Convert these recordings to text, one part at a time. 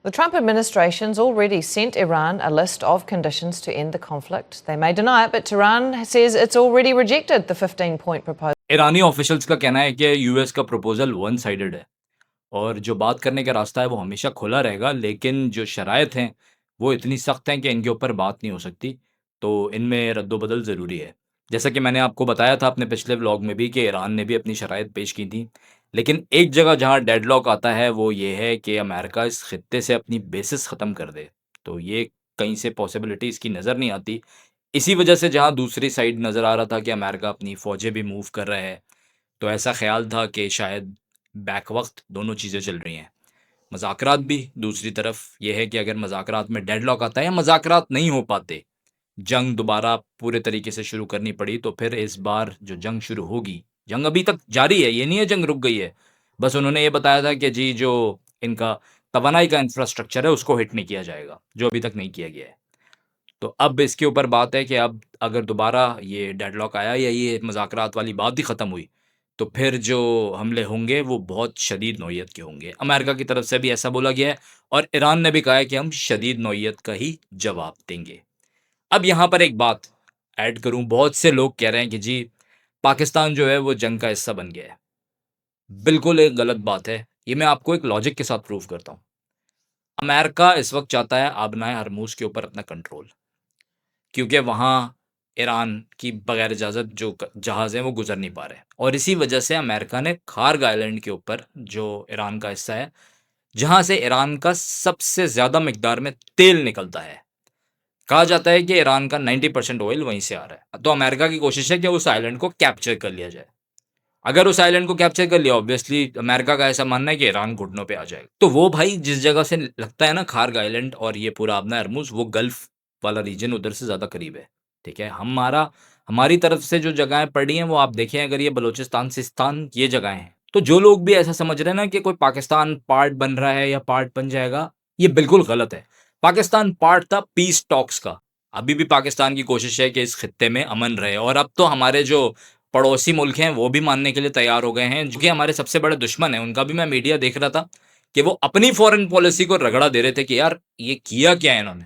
The Trump administration's already sent Iran a list of conditions to end the conflict. They may deny it, but Tehran says it's already rejected the 15-point proposal. Irani officials का कहना है कि US का proposal one sided है और जो बात करने का रास्ता है वो हमेशा खुला रहेगा, लेकिन जो शराइत हैं वो इतनी सख्त हैं कि इनके ऊपर बात नहीं हो सकती। तो इनमें रद्दोबदल ज़रूरी है। जैसा कि मैंने आपको बताया था अपने पिछले व्लॉग में भी कि ईरान ने भी अपनी शराइत पेश की थी, लेकिन एक जगह जहाँ डेडलॉक आता है वो ये है कि अमेरिका इस खित्ते से अपनी बेसिस ख़त्म कर दे। तो ये कहीं से पॉसिबिलिटी इसकी नज़र नहीं आती। इसी वजह से जहाँ दूसरी साइड नज़र आ रहा था कि अमेरिका अपनी फ़ौजें भी मूव कर रहा है, तो ऐसा ख़्याल था कि शायद बैक वक़्त दोनों चीज़ें चल रही हैं। मज़ाकरात भी दूसरी तरफ ये है कि अगर मज़ाकरात में डेडलॉक आता है या मज़ाकरात नहीं हो पाते, जंग दोबारा पूरे तरीके से शुरू करनी पड़ी, तो फिर इस बार जो जंग शुरू होगी, जंग अभी तक जारी है, ये नहीं है जंग रुक गई है। बस उन्होंने ये बताया था कि जी जो इनका तवानाई का इंफ्रास्ट्रक्चर है उसको हिट नहीं किया जाएगा, जो अभी तक नहीं किया गया है। तो अब इसके ऊपर बात है कि अब अगर दोबारा ये डेडलॉक आया या ये मज़ाकरात वाली बात ही ख़त्म हुई, तो फिर जो हमले होंगे वो बहुत शदीद नौइयत के होंगे। अमेरिका की तरफ से भी ऐसा बोला गया है और ईरान ने भी कहा है कि हम शदीद नौइयत का ही जवाब देंगे। अब यहाँ पर एक बात ऐड करूँ, बहुत से लोग कह रहे हैं कि जी पाकिस्तान जो है वो जंग का हिस्सा बन गया है। बिल्कुल एक गलत बात है। ये मैं आपको एक लॉजिक के साथ प्रूव करता हूँ। अमेरिका इस वक़्त चाहता है आबनाए हरमूज़ के ऊपर अपना कंट्रोल। क्योंकि वहाँ ईरान की बगैर इजाज़त जो जहाज़ हैं वो गुजर नहीं पा रहे और इसी वजह से अमेरिका ने खार्ग आइलैंड के ऊपर जो ईरान का हिस्सा है, जहाँ से ईरान का सबसे ज़्यादा मिकदार में तेल निकलता है। कहा जाता है कि ईरान का 90% ऑयल वहीं से आ रहा है। तो अमेरिका की कोशिश है कि उस आइलैंड को कैप्चर कर लिया जाए। अगर उस आइलैंड को कैप्चर कर लिया, ऑब्वियसली अमेरिका का ऐसा मानना है कि ईरान घुटनों पे आ जाएगा। तो वो भाई जिस जगह से लगता है ना खार्ग आइलैंड और ये पूरा अपना हरमुज़, वो गल्फ वाला रीजन उधर से ज़्यादा करीब है, ठीक है? हमारी तरफ से जो जगहें पड़ी हैं वो आप देखें, अगर ये बलूचिस्तान, सिस्तान ये जगहें हैं, तो जो लोग भी ऐसा समझ रहे हैं ना कि कोई पाकिस्तान पार्ट बन रहा है या पार्ट बन जाएगा, ये बिल्कुल गलत है। पाकिस्तान पार्ट था पीस टॉक्स का। अभी भी पाकिस्तान की कोशिश है कि इस खित्ते में अमन रहे और अब तो हमारे जो पड़ोसी मुल्क हैं वो भी मानने के लिए तैयार हो गए हैं, जो कि हमारे सबसे बड़े दुश्मन हैं। उनका भी मैं मीडिया देख रहा था कि वो अपनी फॉरेन पॉलिसी को रगड़ा दे रहे थे कि यार ये किया क्या है इन्होंने।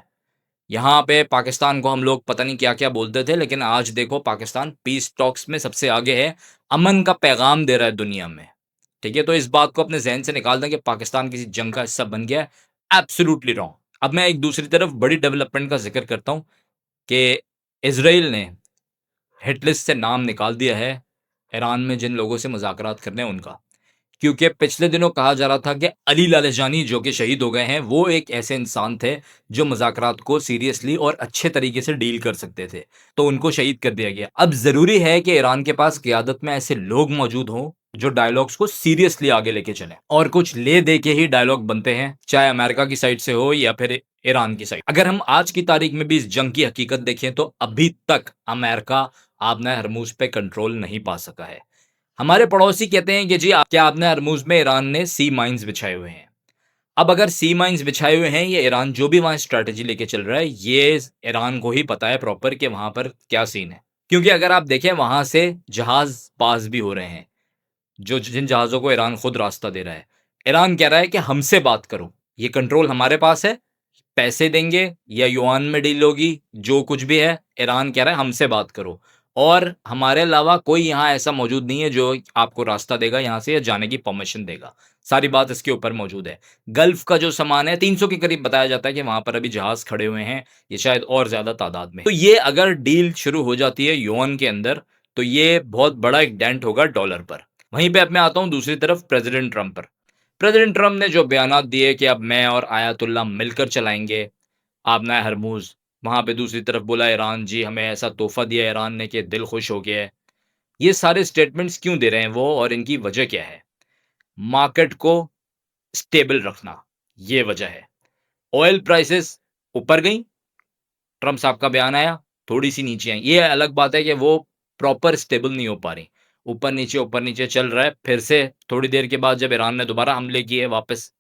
यहाँ पे पाकिस्तान को हम लोग पता नहीं क्या-क्या बोलते थे, लेकिन आज देखो पाकिस्तान पीस टॉक्स में सबसे आगे है, अमन का पैगाम दे रहा है दुनिया में। ठीक है? तो इस बात को अपने ज़हन से निकाल दें कि पाकिस्तान किसी जंग का हिस्सा बन गया है, एब्सोल्यूटली रॉन्ग। अब मैं एक दूसरी तरफ बड़ी डेवलपमेंट का ज़िक्र करता हूँ कि इज़राइल ने हिट लिस्ट से नाम निकाल दिया है ईरान में जिन लोगों से मुज़ाकरात करने हैं उनका। क्योंकि पिछले दिनों कहा जा रहा था कि अली लालेजानी जो कि शहीद हो गए हैं, वो एक ऐसे इंसान थे जो मुज़ाकरात को सीरियसली और अच्छे तरीके से डील कर सकते थे, तो उनको शहीद कर दिया गया। अब ज़रूरी है कि ईरान के पास क़यादत में ऐसे लोग मौजूद हों, जो डायलॉग्स को सीरियसली आगे लेके चलें और कुछ ले दे के ही डायलॉग बनते हैं, चाहे अमेरिका की साइड से हो या फिर ईरान की साइड। अगर हम आज की तारीख में भी इस जंग की हकीकत देखें, तो अभी तक अमेरिका आपने हरमुज़ पे कंट्रोल नहीं पा सका है। हमारे पड़ोसी कहते हैं कि जी क्या आपने हरमुज़ में ईरान ने सी माइन्स बिछाए हुए हैं। अब अगर सी माइन्स बिछाए हुए हैं, ये ईरान जो भी वहाँ स्ट्रैटेजी लेके चल रहा है, ये ईरान को ही पता है प्रॉपर कि वहाँ पर क्या सीन है। क्योंकि अगर आप देखें वहाँ से जहाज़ पास भी हो रहे हैं, जो जिन जहाज़ों को ईरान खुद रास्ता दे रहा है। ईरान कह रहा है कि हमसे बात करो, ये कंट्रोल हमारे पास है, पैसे देंगे या युआन में डील होगी, जो कुछ भी है, ईरान कह रहा है हमसे बात करो और हमारे अलावा कोई यहाँ ऐसा मौजूद नहीं है जो आपको रास्ता देगा यहाँ से या जाने की परमिशन देगा। सारी बात इसके ऊपर मौजूद है। गल्फ का जो सामान है 300 के करीब बताया जाता है कि वहाँ पर अभी जहाज़ खड़े हुए हैं, ये शायद और ज़्यादा तादाद में। तो ये अगर डील शुरू हो जाती है युआन के अंदर, तो ये बहुत बड़ा एक डेंट होगा डॉलर पर। वहीं पे अब मैं आता हूँ दूसरी तरफ प्रेज़िडेंट ट्रंप पर। प्रेज़िडेंट ट्रंप ने जो बयानात दिए कि अब मैं और आयतुल्लाह मिलकर चलाएँगे आबना हरमूज़, वहाँ पे दूसरी तरफ बोला ईरान जी हमें ऐसा तोहफ़ा दिया ईरान ने कि दिल खुश हो गया है। ये सारे स्टेटमेंट्स क्यों दे रहे हैं वो और इनकी वजह क्या है? मार्केट को स्टेबल रखना, ये वजह है। ऑयल प्राइसेस ऊपर गईं, ट्रंप साहब का बयान आया, थोड़ी-सी नीचे आई। ये अलग बात है कि वो प्रॉपर स्टेबल नहीं हो पा रही। ऊपर नीचे चल रहा है, फिर से थोड़ी देर के बाद जब ईरान ने दोबारा हमले किए वापस,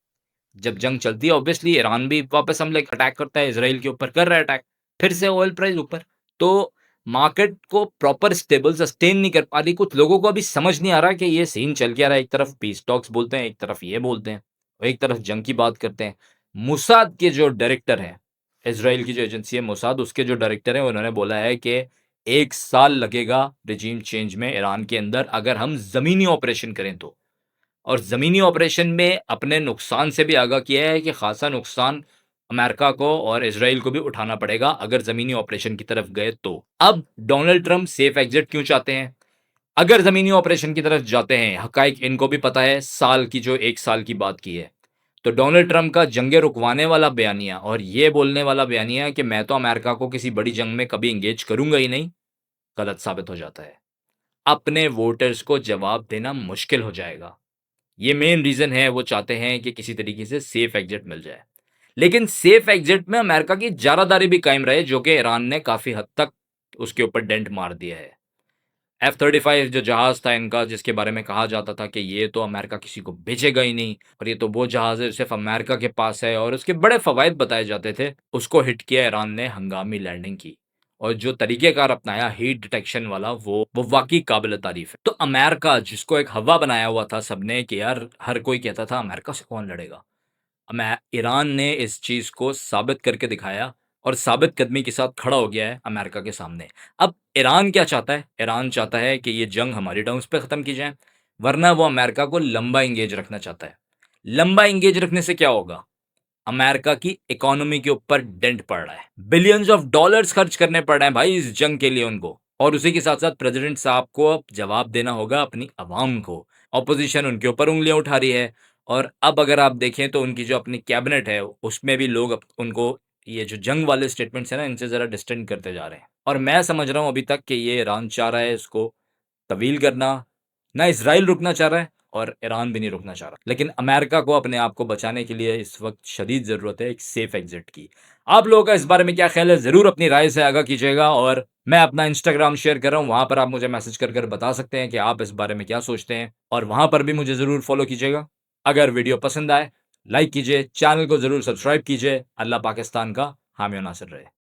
जब जंग चलती है ऑब्वियसली ईरान भी वापस हमले अटैक करता है, इज़राइल के ऊपर कर रहा है अटैक, फिर से ऑयल प्राइस ऊपर। तो मार्केट को प्रॉपर स्टेबल सस्टेन नहीं कर पा रही। कुछ लोगों को अभी समझ नहीं आ रहा कि ये सीन चल क्या रहा है। एक तरफ पीस टॉक्स बोलते हैं, एक तरफ ये बोलते हैं और एक तरफ जंग की बात करते हैं। मोसाद के जो डायरेक्टर हैं, इज़राइल की जो एजेंसी है मोसाद, उसके जो डायरेक्टर हैं, उन्होंने बोला है कि 1 साल लगेगा रिजीम चेंज में ईरान के अंदर, अगर हम ज़मीनी ऑपरेशन करें तो। और ज़मीनी ऑपरेशन में अपने नुकसान से भी आगाह किया है कि ख़ासा नुकसान अमेरिका को और इज़राइल को भी उठाना पड़ेगा अगर ज़मीनी ऑपरेशन की तरफ गए तो। अब डोनाल्ड ट्रंप सेफ एग्ज़िट क्यों चाहते हैं? अगर ज़मीनी ऑपरेशन की तरफ जाते हैं, हक़ाइक़ इनको भी पता है, साल की जो 1 साल की बात की है। तो डोनाल्ड ट्रंप का जंगें रुकवाने वाला बयानिया और ये बोलने वाला बयानिया कि मैं तो अमेरिका को किसी बड़ी जंग में कभी एंगेज करूँगा ही नहीं, गलत साबित हो जाता है। अपने वोटर्स को जवाब देना मुश्किल हो जाएगा। ये मेन रीज़न है, वो चाहते हैं कि किसी तरीके से सेफ एग्ज़िट मिल जाए। लेकिन सेफ एग्ज़िट में अमेरिका की ज़ारादारी भी कायम रहे, जो कि ईरान ने काफ़ी हद तक उसके ऊपर डेंट मार दिया है। F-35 जो जहाज़ था इनका, जिसके बारे में कहा जाता था कि ये तो अमेरिका किसी को बेचेगा ही नहीं और ये तो वो जहाज़ है सिर्फ़ अमेरिका के पास है और उसके बड़े फ़वाइद बताए जाते थे, उसको हिट किया ईरान ने, हंगामी लैंडिंग की। और जो तरीक़ेकार अपनाया हीट डिटेक्शन वाला, वो वाक़ई काबिल-ए-तारीफ़ है। तो अमेरिका, जिसको एक हवा बनाया हुआ था सबने कि यार हर कोई कहता था अमेरिका से कौन लड़ेगा? ईरान ने इस चीज़ को साबित करके दिखाया और साबित कदमी के साथ खड़ा हो गया है अमेरिका के सामने। अब ईरान क्या चाहता है? ईरान चाहता है कि ये जंग हमारी टर्म्स पे ख़त्म की जाए, वरना वो अमेरिका को लंबा एंगेज रखना चाहता है। लंबा एंगेज रखने से क्या होगा? अमेरिका की इकोनॉमी के ऊपर डेंट पड़ रहा है। बिलियंस ऑफ डॉलर्स खर्च करने पड़ रहे हैं भाई इस जंग के लिए उनको। और उसी के साथ-साथ प्रेज़िडेंट साहब को अब जवाब देना होगा अपनी अवाम को। ऑपोज़िशन उनके ऊपर उँगलियाँ उठा रही है और अब अगर आप देखें तो उनकी जो अपनी कैबिनेट है, उसमें भी लोग अब उनको ये जो जंग वाले स्टेटमेंट्स हैं ना, इनसे ज़रा डिस्टेंट करते जा रहे हैं। और मैं समझ रहा हूँ अभी तक कि ये ईरान चाह रहा है इसको तवील करना, ना इज़राइल रुकना चाह रहा है और ईरान भी नहीं रुकना चाह रहा। लेकिन अमेरिका को अपने आप को बचाने के लिए इस वक़्त शदीद ज़रूरत है एक सेफ एग्ज़िट की। आप लोगों का इस बारे में क्या ख़्याल है? ज़रूर अपनी राय से आगाह कीजिएगा और मैं अपना इंस्टाग्राम शेयर कर रहा हूँ, वहाँ पर आप मुझे मैसेज कर बता सकते हैं कि आप इस बारे में क्या सोचते हैं और वहाँ पर भी मुझे ज़रूर फ़ॉलो कीजिएगा। अगर वीडियो पसंद आए, लाइक कीजिए, चैनल को ज़रूर सब्सक्राइब कीजिए। अल्लाह पाकिस्तान का हामी और नासिर रहे।